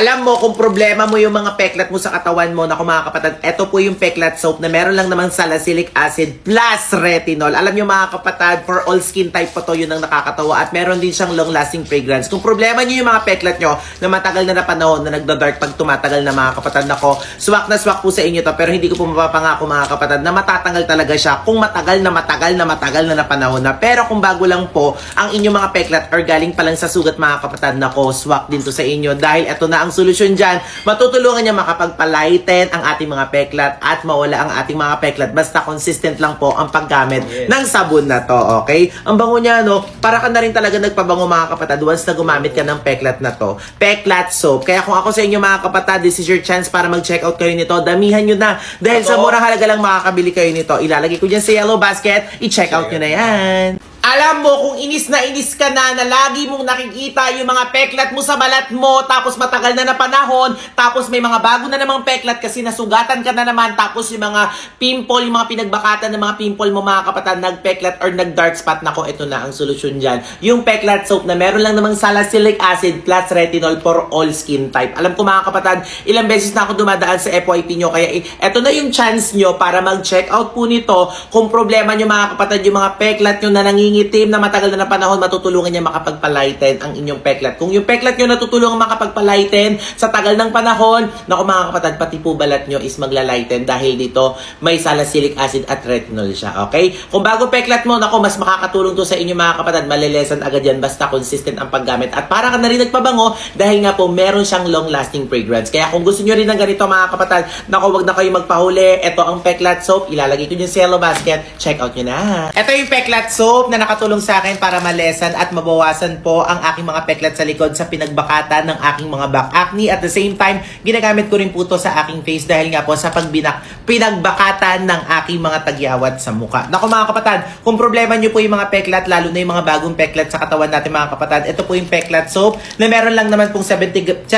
Alam mo kung problema mo yung mga peklat mo sa katawan mo, naku mga kapatid, eto po yung peklat soap na meron lang naman salicylic acid plus retinol. Alam nyo mga kapatid, for all skin type po to, yun ang nakakatawa. At meron din siyang long lasting fragrance. Kung problema nyo yung mga peklat nyo na matagal na panahon na nagda-dark pag tumatagal na mga kapatid, nako, swak na swak po sa inyo to. Pero hindi ko po mapapangako mga kapatid na matatanggal talaga siya kung matagal na panahon na. Pero kung bago lang po ang inyong mga peklat or galing pa lang sa sugat mga kapatid, nako, swak din to sa inyo dahil eto na ang solusyon dyan. Matutulungan niya makapagpalighten ang ating mga peklat at mawala ang ating mga peklat. Basta consistent lang po ang paggamit ng sabon na to, okay? Ang bango niya, no? Para ka na rin talaga nagpabango mga kapatid once na gumamit ka ng peklat na to. Peklat soap. Kaya kung ako sa inyo mga kapatid, this is your chance para mag-check out kayo nito. Damihan nyo na. Dahil sa murang halaga lang makakabili kayo nito. Ilalagay ko dyan sa yellow basket. I-check out nyo na yan. Alam mo, kung inis ka na lagi mong nakikita yung mga peklat mo sa balat mo, tapos matagal na panahon, tapos may mga bago na namang peklat kasi nasugatan ka na naman, tapos yung mga pimple, yung mga pinagbakatan ng mga pimple mo mga kapatid, nagpeklat or nag-dark spot, nako, ito na ang solusyon dyan. Yung peklat soap na meron lang namang salicylic acid plus retinol for all skin type. Alam ko mga kapatid, ilang beses na ako dumadaan sa FYP nyo, kaya ito na yung chance nyo para mag-check out po nito. Kung problema nyo mga kapatid, yung mga peklat nyo na nangingitim na matagal na panahon, matutulungan niya makapagpalighten ang inyong peklat. Kung yung peklat nyo natutulungan makapagpalighten sa tagal ng panahon, naku mga kapatid, pati po balat nyo is maglalighten dahil dito may salicylic acid at retinol siya, okay? Kung bago peklat mo, naku, mas makakatulong to sa inyo mga kapatid, malilesan agad yan basta consistent ang paggamit. At para ka na rin nagpabango dahil nga po meron siyang long-lasting fragrance. Kaya kung gusto nyo rin ng ganito mga kapatid, naku, wag na kayo magpahuli. Ito ang peklat soap, ilalagay ko dyan sa yellow basket. Check out nyo na. Ito yung peklat soap na nakatulong sa akin para malesan at mabawasan po ang aking mga peklat sa likod sa pinagbakatan ng aking mga back acne. At the same time, ginagamit ko rin po to sa aking face dahil nga po sa pinagbakatan ng aking mga tagyawat sa mukha. Naku mga kapatid, kung problema nyo po yung mga peklat, lalo na yung mga bagong peklat sa katawan natin mga kapatid, ito po yung peklat soap na meron lang naman pong 75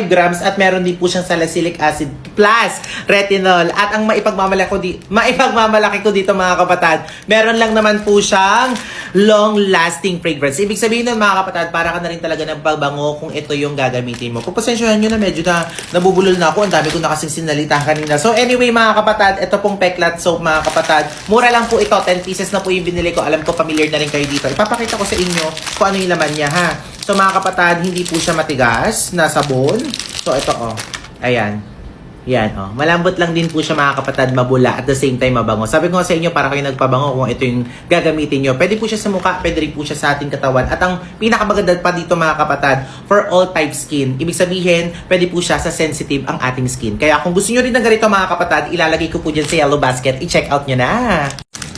grams at meron din po siyang salicylic acid plus retinol. At ang maipagmamalaki ko dito mga kapatid, meron lang naman po siyang long-lasting fragrance. Ibig sabihin nun mga kapatid, para ka na rin talaga nagpabango kung ito yung gagamitin mo. Pagpasensyahan nyo na medyo na nabubulol na ako. Ang dami ko na kasing sinalita kanina. So anyway mga kapatid, ito pong peklat soap mga kapatid. Mura lang po ito. 10 pieces na po yung binili ko. Alam ko familiar na rin kayo dito. Ipapakita ko sa inyo kung ano yung laman niya ha. So mga kapatid, hindi po siya matigas na sabon. So ito oh. Ayan. Yan, oh. Malambot lang din po siya mga kapatid, mabula, at the same time mabango. Sabi ko sa inyo, para kayo nagpabango kung ito yung gagamitin nyo. Pwede po siya sa mukha, pwede rin po siya sa ating katawan. At ang pinakamaganda pa dito mga kapatid, for all type skin. Ibig sabihin, pwede po siya sa sensitive ang ating skin. Kaya kung gusto nyo rin ng ganito mga kapatid, ilalagay ko po dyan sa yellow basket. I-check out nyo na.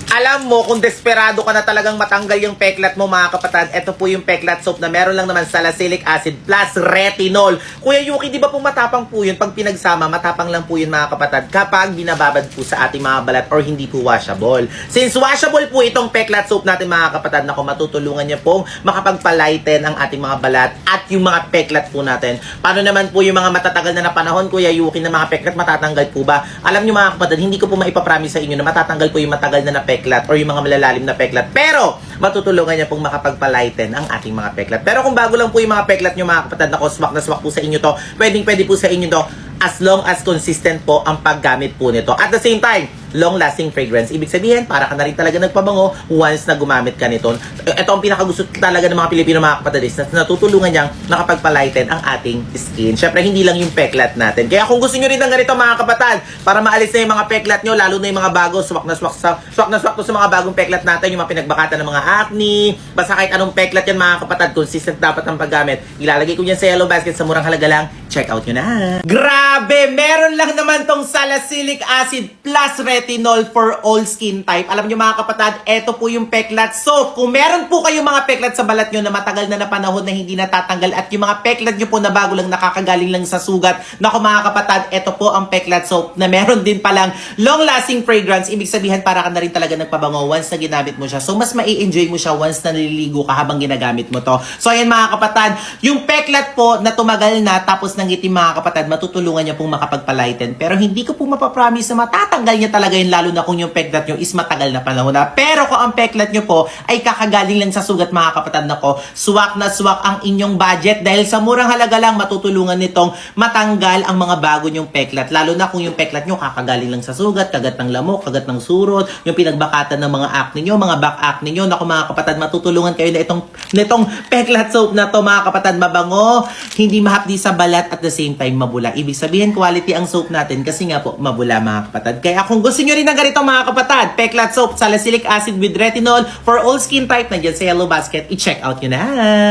Alam mo, kung desperado ka na talagang matanggal yung peklat mo mga kapatid, ito po yung peklat soap na meron lang naman salicylic acid plus retinol. Kuya Yuki, di ba po matapang po yun? Pag pinagsama, matapang lang po yun mga kapatid kapag binababad po sa ating mga balat or hindi po washable. Since washable po itong peklat soap natin mga kapatid, naku, matutulungan niya pong makapagpalighten ang ating mga balat at yung mga peklat po natin. Paano naman po yung mga matatagal na panahon, Kuya Yuki, na mga peklat matatanggal po ba? Alam niyo mga kapatid, hindi ko po maipapromise sa inyo na matatanggal po yung matagal na peklat or yung mga malalalim na peklat. Pero, matutulungan niya pong makapagpalighten ang ating mga peklat. Pero kung bago lang po yung mga peklat nyo mga kapatid, na swak na swak po sa inyo to, pwede po sa inyo to as long as consistent po ang paggamit po nito. At the same time, long-lasting fragrance. Ibig sabihin, para ka na rin talaga nagpabango once na gumamit ka nito. Ito ang pinakagusto talaga ng mga Pilipino mga kapatid, na natutulungan niyang nakapagpalighten ang ating skin. Syempre, hindi lang yung peklat natin. Kaya kung gusto nyo rin ng ganito mga kapatid, para maalis na yung mga peklat nyo, lalo na yung mga bago, swak na swak to sa mga bagong peklat natin, yung mga pinagbakatan ng mga acne, basta kahit anong peklat yan mga kapatid, consistent dapat ang paggamit. Ilalagay ko yan sa yellow basket sa murang halaga lang. Check out nyo na. Grabe! Meron lang naman tong salicylic acid plus retinol for all skin type. Alam nyo mga kapatid, eto po yung peklat soap. Kung meron po kayong mga peklat sa balat nyo na matagal na panahon na hindi natatanggal at yung mga peklat nyo po na bago lang nakakagaling lang sa sugat, naku mga kapatid, eto po ang peklat soap na meron din palang long-lasting fragrance. Ibig sabihin, para ka na rin talaga nagpabango once na ginamit mo siya. So, mas mai-enjoy mo siya once na naliligo ka habang ginagamit mo to. So, ayan mga kapatid, yung peklat po na tumagal na tapos nang binanggit yung mga kapatid, matutulungan niya pong makapagpalighten. Pero hindi ko po mapapromise na matatanggal niya talaga yun, lalo na kung yung peklat nyo is matagal na panahon na. Pero kung ang peklat nyo po ay kakagaling lang sa sugat, mga kapatid, nako, swak na swak ang inyong budget dahil sa murang halaga lang matutulungan nitong matanggal ang mga bago nyong peklat. Lalo na kung yung peklat nyo kakagaling lang sa sugat, kagat ng lamok, kagat ng surot, yung pinagbakatan ng mga acne nyo, mga back acne nyo. Naku mga kapatid, matutulungan kayo na itong peklat soap na to, mga kapatid. Mabango, hindi mahapdi sa balat, at the same time mabula. Ibig sabihin quality ang soap natin kasi nga po mabula, mga kapatid. Kaya kung gusto nyo rin ng ganito, mga kapatid, peklat soap, salicylic acid with retinol for all skin type, nandiyan sa Yellow Basket, i-check out nyo na.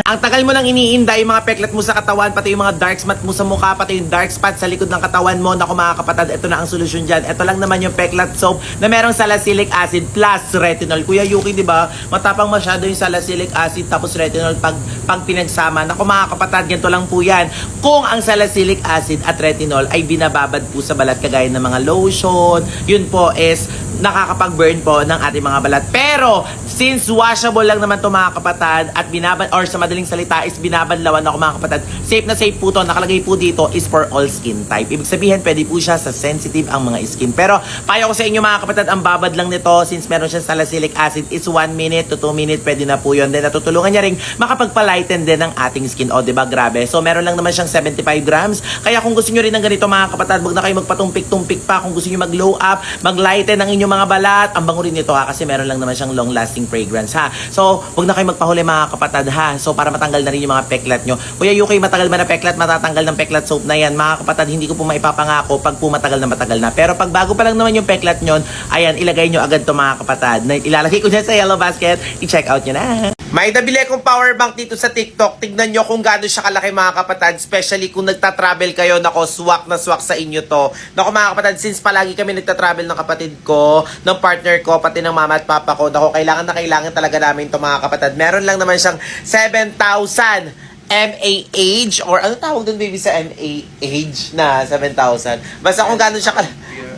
Ang tagal mo nang iniinda yung mga peklat mo sa katawan, pati yung mga dark spot mo sa mukha, pati yung dark spot sa likod ng katawan mo. Naku mga kapatid, ito na ang solusyon dyan. Ito lang naman yung peklat soap na merong salicylic acid plus retinol. Kuya Yuki, di ba? Matapang masyado yung salicylic acid tapos retinol pag pinagsama. Naku mga kapatid, ganito lang po yan. Kung ang salicylic acid at retinol ay binababad po sa balat kagaya ng mga lotion, yun po is nakakapag-burn po ng ating mga balat. Pero, since washable lang naman to mga kapatid at or sa madaling salita is binabadlawan ako mga kapatid, safe na safe po to. Nakalagay po dito is for all skin type. Ibig sabihin, pwede po siya sa sensitive ang mga skin. Pero, payo ko sa inyo mga kapatid, ang babad lang nito since meron siyang salicylic acid is 1 minute to 2 minutes, pwede na po yun. Then, natutulungan niya rin makapagpalighten din ng ating skin. O, diba? Grabe. So, meron lang naman siyang 75 grams. Kaya kung gusto nyo rin ng ganito mga kapatid, wag na kayo magpatumpik-tumpik pa. Kung gusto nyo mag-glow up, mag-lighten ng inyong mga balat, ang bango rin nito ha, kasi meron lang naman siyang long-lasting fragrance ha. So, wag na kayo magpahuli mga kapatid ha. So, para matanggal na rin yung mga peklat nyo. Kuya UK, matagal ba na peklat? Matatanggal ng peklat soap na yan. Mga kapatid, hindi ko po maipapangako pag po matagal na matagal na. Pero pag bago pa lang naman yung peklat nyo, ayan, ilagay nyo agad to mga kapatid. Ilalagay ko dyan sa Yellow Basket. I-check out nyo na. May nabili akong power bank dito sa TikTok. Tignan nyo kung gaano siya kalaki mga kapatid. Especially kung nagta-travel kayo. Nako, swak na swak sa inyo to. Nako mga kapatid, since palagi kami nagta-travel ng kapatid ko, ng partner ko, pati ng mama at papa ko. Nako, kailangan na kailangan talaga namin to mga kapatid. Meron lang naman siyang 7,000 mAh or ano tawag doon baby sa mAh na 7,000. Basta kung gaano siya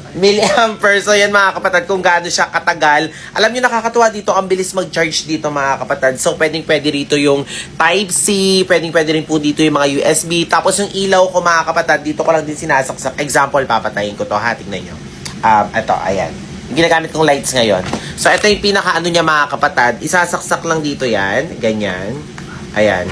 milliampere. So yan mga kapatid, kung gaano siya katagal. Alam nyo, nakakatuwa dito, ang bilis mag-charge dito mga kapatid. So pwedeng pwede rito yung Type-C, pwedeng pwede rin po dito yung mga USB. Tapos yung ilaw ko mga kapatid, dito ko lang din sinasaksak. Example, papatayin ko to ha, tignan nyo. Ito, ayan. Yung ginagamit kong lights ngayon. So ito yung pinaka-ano niya mga kapatid. Isasaksak lang dito yan, ganyan. Ayan.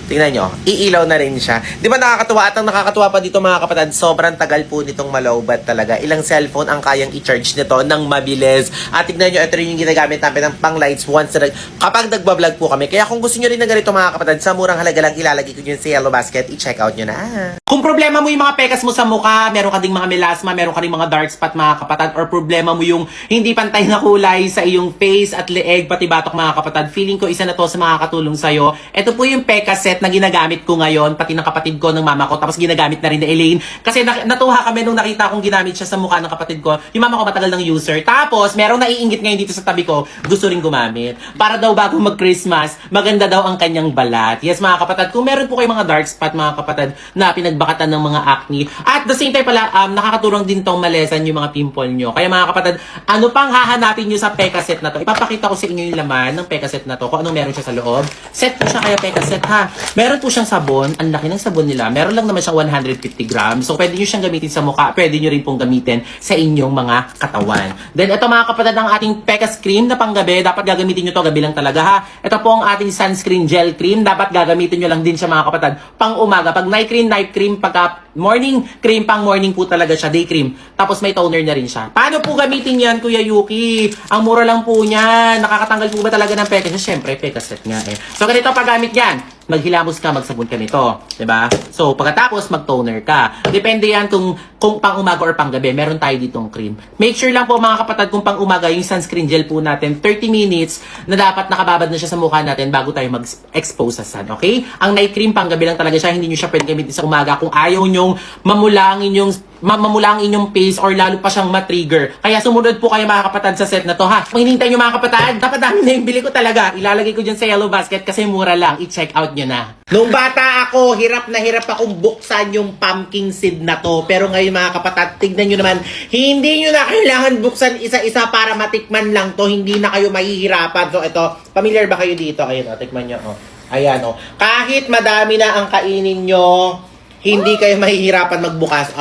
Tingnan nyo, iilaw na rin siya. Di ba nakakatuwa? At ang nakakatuwa pa dito mga kapatid, sobrang tagal po nitong malowbat talaga. Ilang cellphone ang kayang i-charge nito ng mabilis. At tignan nyo, ito rin yung ginagamit namin ng pang lights once na kapag nagbablog po kami. Kaya kung gusto nyo rin na ganito mga kapatid, sa murang halaga lang ilalagay ko yun sa Yellow Basket. I-check out nyo na. Kung problema mo yung mga pekas mo sa mukha, meron ka ding mga melasma, meron ka ding mga dark spot mga kapatid, or problema mo yung hindi pantay na kulay sa iyong face at leeg, pati batok mga kapatid, feeling ko isa na to sa makakatulong sa'yo. Ito po yung Peka set na ginagamit ko ngayon, pati ng kapatid ko, ng mama ko, tapos ginagamit na rin ni Elaine. Kasi natuwa kami nung nakita kong ginamit siya sa mukha ng kapatid ko. Yung mama ko matagal ng user. Tapos, merong naiingit ngayon dito sa tabi ko, gusto rin gumamit. Para daw bago mag-Christmas, maganda daw ang kanyang balat. Yes mga kapatid, kung meron po kayong mga dark spot mga kapatid na pinagbakatan ng mga acne, at the same time pala, nakakatulong din tong malesan yung mga pimple nyo. Kaya mga kapatid, ano pang hahanapin nyo sa Peka set na to? Ipapakita ko sa inyo yung laman ng Peka set na to, kung anong meron siya sa loob. Set po siya kaya Peka set ha. Meron po siyang sabon. Ang laki ng sabon nila. Meron lang naman siyang 150 grams. So, pwede nyo siyang gamitin sa mukha. Pwede nyo rin pong gamitin sa inyong mga katawan. Then, ito mga kapatid, ang ating Peka cream na panggabi. Dapat gagamitin nyo to gabi lang talaga ha. Ito po ang ating sunscreen gel cream. Dapat gagamitin nyo lang din siya mga kapatid pang umaga. Pag night cream, pagka morning cream, pang morning po talaga siya, day cream. Tapos may toner na rin siya. Paano po gamitin yan, Kuya Yuki? Ang mura lang po niyan. Nakakatanggal po ba talaga ng Peka? Siyempre, Peka set nga eh. So, ganito paggamit yan. Maghilamos ka, magsabon ka nito. Diba? So, pagkatapos, mag-toner ka. Depende yan kung pang umaga or pang gabi. Meron tayo ditong cream. Make sure lang po mga kapatid, kung pang umaga, yung sunscreen gel po natin, 30 minutes na dapat nakababad na siya sa mukha natin bago tayo mag-expose sa sun. Okay? Ang night cream, pang gabi lang talaga siya. Hindi nyo siya pwede gamitin sa umaga kung ayaw nyong mamula ang inyong face or lalo pa siyang matrigger. Kaya sumunod po kayo mga kapatid sa set na to ha. Kung hinintay nyo mga kapatid, dapat dami na yung bili ko talaga. Ilalagay ko dyan sa Yellow Basket kasi mura lang. I-check out nyo na. Nung bata ako, hirap na hirap akong buksan yung pumpkin seed na to. Pero ngayon mga kapatid, tignan nyo naman, hindi nyo na kailangan buksan isa-isa para matikman lang to. Hindi na kayo mahihirapan. So ito, familiar ba kayo dito? Ayun, tikman nyo. Ayan, kahit madami na ang kainin nyo, Hindi kayo mahihirapan magbukas.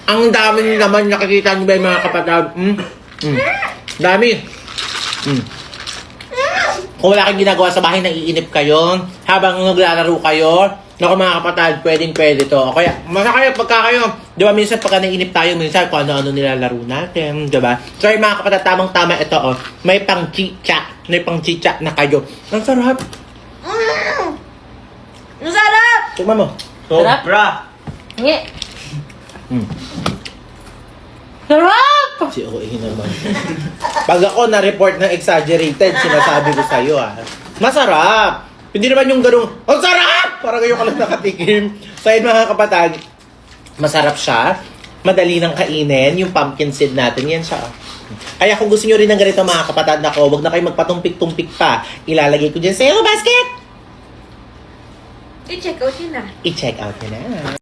Ang dami naman nakikita niyo ba yung mga kapatid? Dami. Kung wala kang ginagawa sa bahay, naiinip kayo. Habang naglalaro kayo, naku mga kapatid, pwede to. Kaya, masakaya pagka kayo, di ba minsan pagka naiinip tayo, minsan kung ano-ano nilalaro natin, di ba? So yung mga kapatid, tamang-tama ito, may pang-chicha na kayo. Ang sarap. Ang sarap! Tignan mo. Sobra. Nge. Sarap! Si OA naman. Pag ako na-report ng exaggerated, sinasabi ko sa'yo masarap! Hindi naman yung ganung, ang sarap! Parang ngayon ka lang nakatikim. So yun mga kapatid, masarap siya. Madali nang kainin. Yung pumpkin seed natin, yan siya. Kaya kung gusto nyo rin ng ganito mga kapatid na ko, huwag na kayo magpatumpik-tumpik pa. Ilalagay ko dyan sa iyo basket! I-check out yun na. I-check out nyo na.